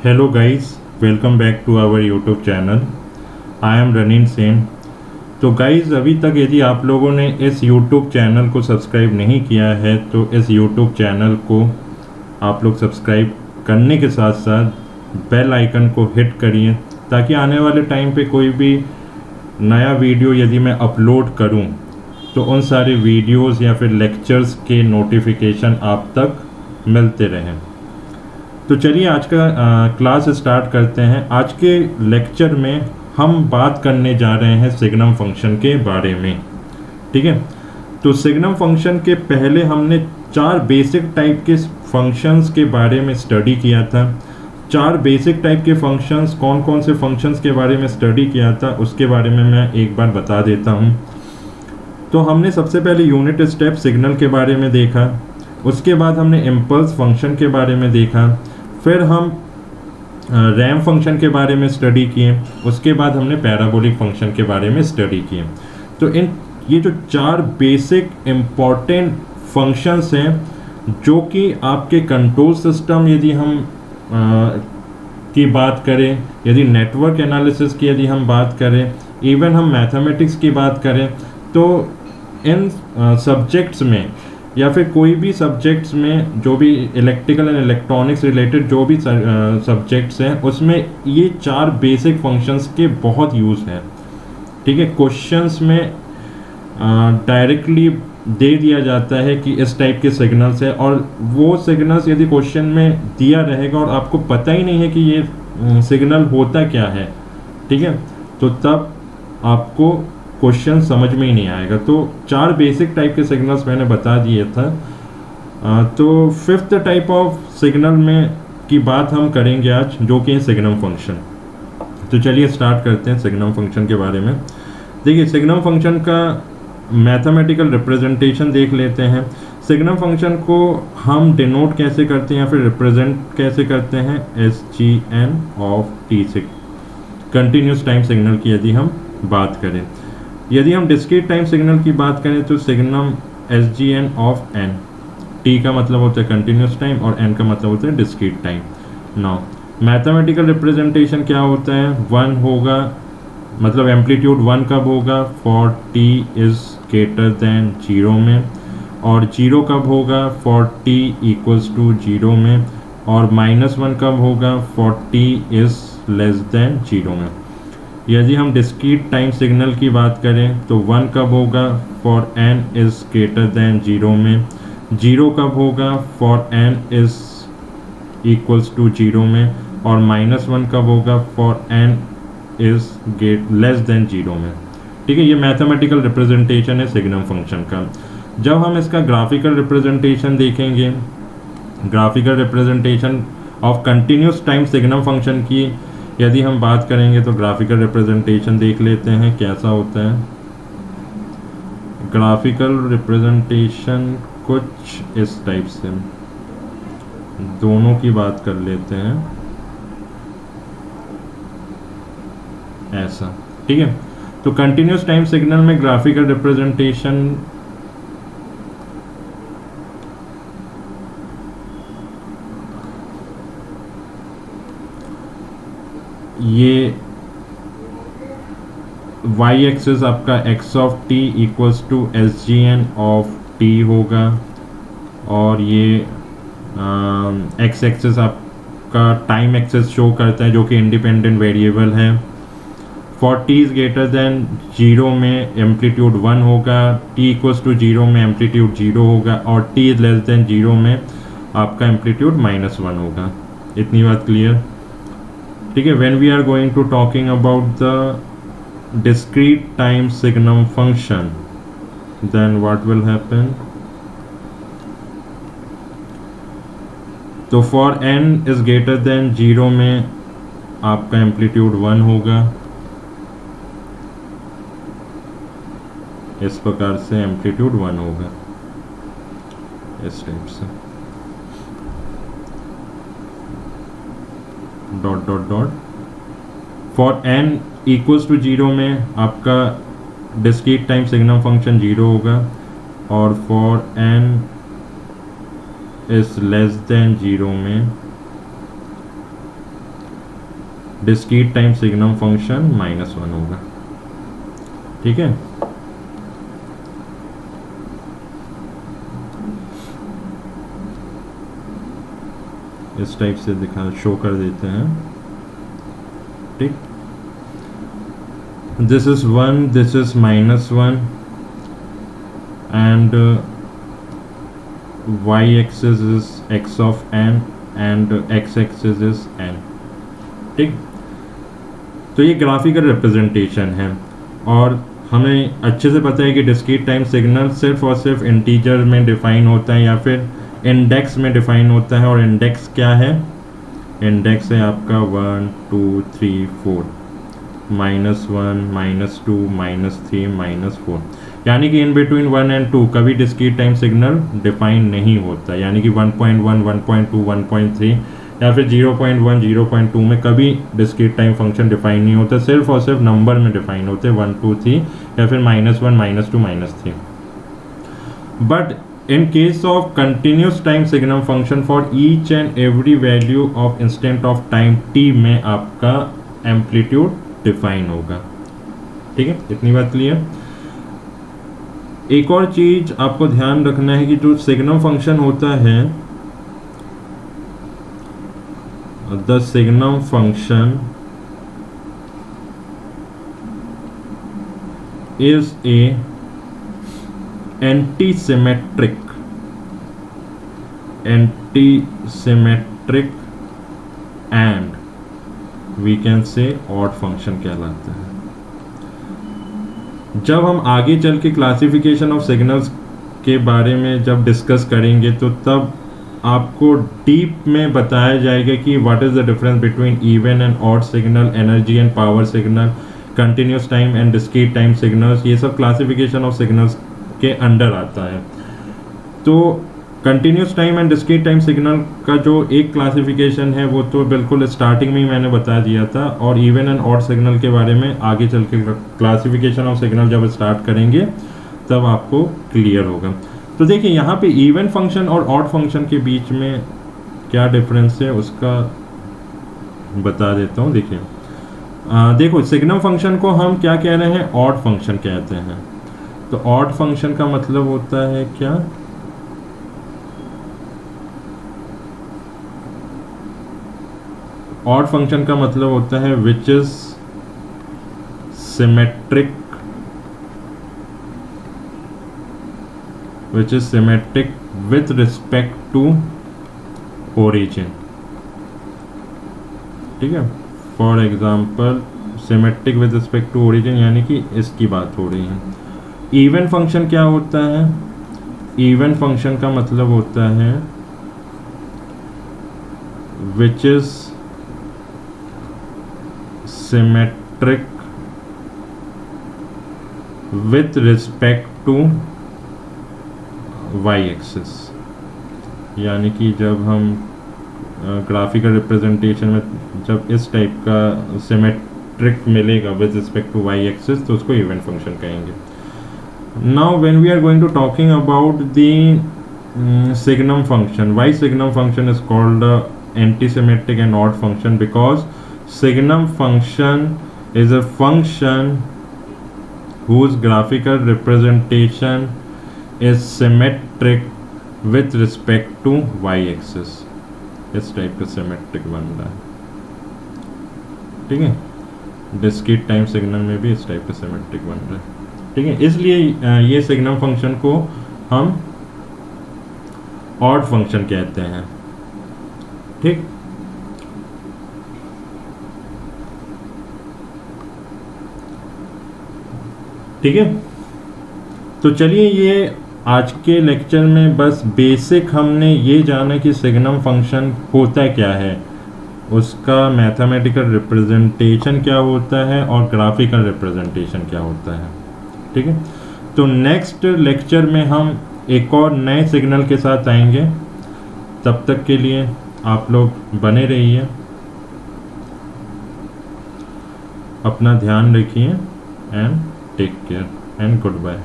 Hello guys, welcome back to our YouTube channel. I am Ranin Sen. तो guys, अभी तक यदि आप लोगों ने इस यूट्यूब चैनल को सब्सक्राइब नहीं किया है तो इस यूट्यूब चैनल को आप लोग सब्सक्राइब करने के साथ साथ बेल आइकन को हिट करिए, ताकि आने वाले टाइम पे कोई भी नया वीडियो यदि मैं अपलोड करूं तो उन सारे वीडियोस या फिर लेक्चर्स के नोटिफिकेशन आप तक मिलते रहें। तो चलिए आज का क्लास स्टार्ट करते हैं। आज के लेक्चर में हम बात करने जा रहे हैं सिग्नम फंक्शन के बारे में। ठीक है, तो सिग्नम फंक्शन के पहले हमने चार बेसिक टाइप के फंक्शंस के बारे में स्टडी किया था। चार बेसिक टाइप के फंक्शंस, कौन कौन से फंक्शंस के बारे में स्टडी किया था उसके बारे में मैं एक बार बता देता हूँ। तो हमने सबसे पहले यूनिट स्टेप सिग्नल के बारे में देखा, उसके बाद हमने इम्पल्स फंक्शन के बारे में देखा, फिर हम रैम फंक्शन के बारे में स्टडी किए, उसके बाद हमने पैराबोलिक फंक्शन के बारे में स्टडी किए। तो ये जो चार बेसिक इम्पॉर्टेंट फंक्शंस हैं जो कि आपके कंट्रोल सिस्टम, यदि हम की बात करें, यदि नेटवर्क एनालिसिस की यदि हम बात करें, इवन हम मैथमेटिक्स की बात करें, तो इन सब्जेक्ट्स में या फिर कोई भी सब्जेक्ट्स में, जो भी इलेक्ट्रिकल एंड इलेक्ट्रॉनिक्स रिलेटेड जो भी सब्जेक्ट्स हैं, उसमें ये चार बेसिक फंक्शंस के बहुत यूज़ हैं। ठीक है, क्वेश्चंस में डायरेक्टली दे दिया जाता है कि इस टाइप के सिग्नल्स है, और वो सिग्नल्स यदि क्वेश्चन में दिया रहेगा और आपको पता ही नहीं है कि ये सिग्नल होता क्या है, ठीक है, तो तब आपको क्वेश्चन समझ में ही नहीं आएगा। तो चार बेसिक टाइप के सिग्नल्स मैंने बता दिए था। तो फिफ्थ टाइप ऑफ सिग्नल में की बात हम करेंगे आज, जो कि है सिग्नम फंक्शन। तो चलिए स्टार्ट करते हैं सिग्नम फंक्शन के बारे में। देखिए, सिग्नम फंक्शन का मैथमेटिकल रिप्रेजेंटेशन देख लेते हैं। सिग्नम फंक्शन को हम डिनोट कैसे करते हैं या फिर रिप्रेजेंट कैसे करते हैं, SGN ऑफ T से, कंटिन्यूस टाइम सिग्नल की यदि हम बात करें। यदि हम डिस्क्रीट टाइम सिग्नल की बात करें तो signum SGN of N, T का मतलब होता है कंटिन्यूस टाइम और N का मतलब होता है discrete time. Now mathematical representation क्या होता है, 1 होगा, मतलब एम्पलीट्यूड 1 कब होगा, for T is greater than 0 में, और 0 कब होगा, फॉर T इक्वल्स टू 0 में, और -1 कब होगा, for T is less than 0 में। यदि हम डिस्क्रीट टाइम सिग्नल की बात करें तो 1 कब होगा, for n is greater than 0 में, 0 कब होगा, for n is equals to 0 में, और -1 कब होगा, for n is less than 0 में। ठीक है, ये मैथमेटिकल रिप्रेजेंटेशन है सिग्नम फंक्शन का। जब हम इसका ग्राफिकल रिप्रेजेंटेशन देखेंगे, graphical representation of continuous time signum function की यदि हम बात करेंगे तो ग्राफिकल रिप्रेजेंटेशन देख लेते हैं कैसा होता है। ग्राफिकल रिप्रेजेंटेशन कुछ इस टाइप से, दोनों की बात कर लेते हैं, ऐसा। ठीक है, तो कंटिन्यूस टाइम सिग्नल में ग्राफिकल रिप्रेजेंटेशन ये y एक्सिस आपका x of t equals to SGN of t होगा, और ये x एक्सिस आपका टाइम एक्सिस शो करता है जो कि इंडिपेंडेंट वेरिएबल है। For t is greater than 0 में एम्पलीट्यूड 1 होगा, t इक्वल्स टू 0 में एम्पलीट्यूड 0 होगा, और t इज लेस देन 0 में आपका एम्पलीट्यूड -1 होगा। इतनी बात क्लियर? ठीक है, when we are going to talking about the discrete time signum function, then what will happen? तो for n is greater than 0 में आपका एम्पलीट्यूड 1 होगा, इस प्रकार से एम्पलीट्यूड 1 होगा, इस टाइप से dot dot dot. For n equals to 0 में आपका डिस्क्रीट टाइम सिग्नम फंक्शन 0 होगा, और for n is less than 0 में डिस्क्रीट टाइम सिग्नम फंक्शन -1 होगा। ठीक है, इस टाइप से दिखा शो कर देते हैं। ठीक, this is 1, this is -1 and y axis is x of n and x axis is n। ठीक, तो ये ग्राफिकल रिप्रेजेंटेशन है और हमें अच्छे से पता है कि डिस्क्रीट टाइम सिग्नल सिर्फ और सिर्फ इंटीजर में डिफाइन होता है या फिर इंडेक्स में डिफाइन होता है। और इंडेक्स क्या है? इंडेक्स है आपका 1 2 3 4, -1 -2 -3 -4, यानी कि इन बिटवीन 1 एंड 2 कभी डिस्क्रीट टाइम सिग्नल डिफाइन नहीं होता। यानी कि 1.1 1.2 1.3 या फिर 0.1 0.2 में कभी डिस्क्रीट टाइम फंक्शन डिफाइन नहीं होता, सिर्फ और सिर्फ नंबर में डिफाइन होते हैं 1 2 3 या फिर -1 -2 -3। But in case of continuous time signal function for each and every value of instant of time t में आपका एम्पलीट्यूड डिफाइन होगा। ठीक है, इतनी बात क्लियर। एक और चीज आपको ध्यान रखना है कि जो सिग्नल फंक्शन होता है, the signal function is a antisymmetric and we can say odd function कहलाता है। जब हम आगे चल के क्लासिफिकेशन ऑफ सिग्नल्स के बारे में जब डिस्कस करेंगे तो तब आपको डीप में बताया जाएगा कि what is the difference between even and odd signal, energy and power signal, continuous time and discrete time signals. ये सब क्लासिफिकेशन ऑफ सिग्नल्स के अंडर आता है। तो continuous time and discrete time signal का जो एक क्लासिफिकेशन है वो तो बिल्कुल स्टार्टिंग में ही मैंने बता दिया था, और इवन एंड ऑड सिग्नल के बारे में आगे चल के क्लासिफिकेशन ऑफ सिग्नल जब स्टार्ट करेंगे तब आपको क्लियर होगा। तो देखिए यहाँ पे इवन फंक्शन और ऑड फंक्शन के बीच में क्या डिफरेंस है उसका बता देता हूँ। देखिए देखो सिग्नल फंक्शन को हम क्या कह रहे हैं? ऑड फंक्शन कहते हैं। तो ऑड फंक्शन का मतलब होता है क्या? ऑड फंक्शन का मतलब होता है which is symmetric with respect to origin. ठीक है, for example symmetric with respect to origin, यानी कि इसकी बात हो रही है। इवन फंक्शन क्या होता है? इवन फंक्शन का मतलब होता है which is symmetric with respect to Y axis. यानी कि जब हम ग्राफिकल रिप्रेजेंटेशन में जब इस टाइप का सिमेट्रिक मिलेगा with respect to Y axis तो उसको इवन फंक्शन कहेंगे। Now when we are going to talking about the signum function, why signum function is called antisymmetric and odd function? Because signum function is a function whose graphical representation is symmetric with respect to y axis। इस type का symmetric बन रहा है। ठीक है, discrete time signal में भी इस टाइप का सिमेट्रिक बन रहा है। ठीक है, इसलिए ये सिग्नल फंक्शन को हम ऑड फंक्शन कहते हैं। ठीक, ठीक है। तो चलिए ये आज के लेक्चर में बस बेसिक हमने ये जाना कि सिग्नल फंक्शन होता क्या है, उसका मैथमेटिकल रिप्रेजेंटेशन क्या होता है और ग्राफिकल रिप्रेजेंटेशन क्या होता है। ठीक है, तो नेक्स्ट लेक्चर में हम एक और नए सिग्नल के साथ आएंगे। तब तक के लिए आप लोग बने रहिए, अपना ध्यान रखिए and take care and good bye.